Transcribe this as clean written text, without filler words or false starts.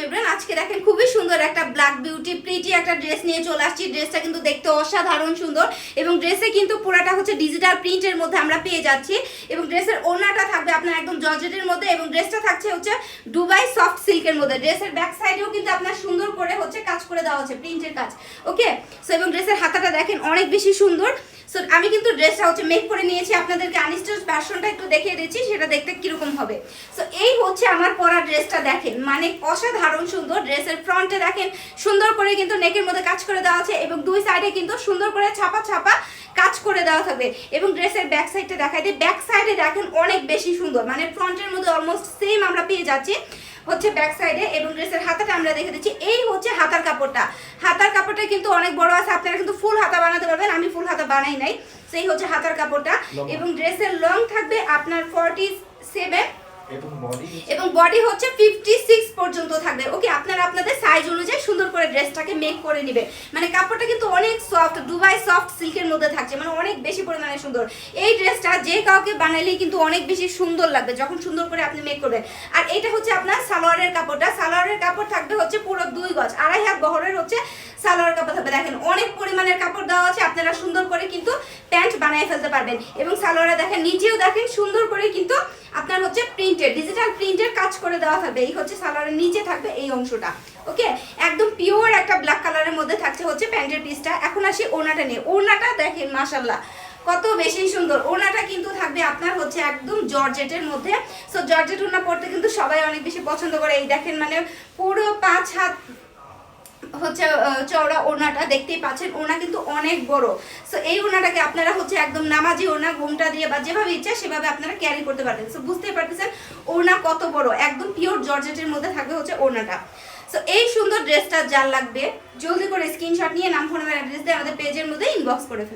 Everyone, আজকে দেখেন খুবই সুন্দর একটা ব্ল্যাক বিউটি প্রিটি একটা ড্রেস নিয়ে চলে আসছি। ড্রেসটা কিন্তু দেখতে অসাধারণ সুন্দর এবং ড্রেসে কিন্তু পুরাটা হচ্ছে ডিজিটাল প্রিন্টের মধ্যে আমরা পেয়ে যাচ্ছি এবং ড্রেসের ওড়নাটা থাকবে আপনার একদম জর্জেটের মধ্যে এবং ড্রেসটা থাকছে হচ্ছে দুবাই সফট সিল্কের মধ্যে। ড্রেসের ব্যাক সাইডেও কিন্তু আপনার সুন্দর করে হচ্ছে কাজ করে দেওয়া হচ্ছে, প্রিন্টের কাজ। ওকে, সো এবং ড্রেসের হাতাটা দেখেন অনেক বেশি সুন্দর। সো আমি কিন্তু ড্রেসটা হচ্ছে মেক করে নিয়েছি, আপনাদেরকে আনস্টিচ ভার্সনটা একটু দেখিয়ে দিচ্ছি সেটা দেখতে কিরকম হবে। সো এই হচ্ছে আমার পরা ড্রেসটা, দেখেন মানে অসাধারণ সুন্দর। ড্রেসের ফ্রন্টে দেখেন সুন্দর করে কিন্তু নেকের মধ্যে কাজ করে দেওয়া আছে এবং দুই সাইডে কিন্তু সুন্দর করে ছাপা ছাপা কাজ করে দেওয়া থাকবে এবং ড্রেসের ব্যাক সাইডটা দেখাই দিই। ব্যাক সাইডে দেখেন অনেক বেশি সুন্দর, মানে ফ্রন্টের মধ্যে অলমোস্ট সেম আমরা পেয়ে যাচ্ছি হচ্ছে ব্যাক সাইডে এবং ড্রেসের হাতাটা আমরা দেখে দিচ্ছি। এই হচ্ছে হাতার কাপড়টা, হাতার কাপড়টা কিন্তু অনেক বড় আছে, আপনারা কিন্তু ফুল হাতা বানাতে পারবেন, আমি ফুল হাতা বানাই নাই। সেই হচ্ছে হাতার কাপড়টা এবং ড্রেসের লং থাকবে আপনার 47 এবং বডি হচ্ছে 56 পর্যন্ত থাকবে। ওকে, আপনারা আপনাদের সাইজ অনুযায়ী সুন্দর করে ড্রেসটাকে মেক করে নেবে। মানে কাপড়টা কিন্তু অনেক সফট, দুবাই সফট সিল্কের মধ্যে থাকছে, মানে অনেক বেশি পরিমাণে সুন্দর। এই ড্রেসটা যে কাউকে বানালেই কিন্তু অনেক বেশি সুন্দর লাগবে যখন সুন্দর করে আপনি মেক করবেন। আর এটা হচ্ছে আপনার সালোয়ারের কাপড়টা, সালোয়ারের কাপড় থাকবে হচ্ছে পুরো 2 গজ, 2.5 হাত বহরের হচ্ছে সালোয়ার কাপড় থাকবে। দেখেন অনেক পরিমাণের কাপড় দেওয়া আছে, আপনারা সুন্দর করে কিন্তু প্যান্ট বানিয়ে ফেলতে পারবেন। এবং সালোয়ারে দেখেন নিচেও দেখেন সুন্দর করে কিন্তু আপনার হচ্ছে প্রিন্টেড ডিজিটাল প্রিন্টের কাজ করে দেওয়া থাকবে। এই হচ্ছে সালোয়ারের নিচে থাকবে এই অংশটা। ওকে, একদম পিওর একটা ব্ল্যাক কালারের মধ্যে থাকছে হচ্ছে প্যান্টের পিসটা। এখন আসি ওড়নাটা নিয়ে। ওড়নাটা দেখেন মাশাআল্লাহ কত বেশি সুন্দর। ওড়নাটা কিন্তু থাকবে আপনার হচ্ছে একদম জর্জেটের মধ্যে। সো জর্জেট ওড়না পরতে কিন্তু সবাই অনেক বেশি পছন্দ করে। এই দেখেন মানে পুরো 5 হাত হচ্ছে চওড়া ওড়নাটা দেখতেই পাচ্ছেন, ওড়না কিন্তু অনেক বড়। সো এই ওড়নাটাকে আপনারা হচ্ছে একদম নামাজি ওড়না, ঘুমটা দিয়ে বা যেভাবে ইচ্ছা সেভাবে আপনারা ক্যারি করতে পারবেন। সো বুঝতেই পারতেছেন ওড়না কত বড়, একদম পিওর জর্জেটের মধ্যে থাকবে হচ্ছে ওড়নাটা। সো এই সুন্দর ড্রেসটা যার লাগবে জলদি করে স্ক্রিনশট নিয়ে নাম, ফোন নাম্বার, অ্যাড্রেস দিয়ে আমাদের পেজের মধ্যে ইনবক্স করে ফেলুন।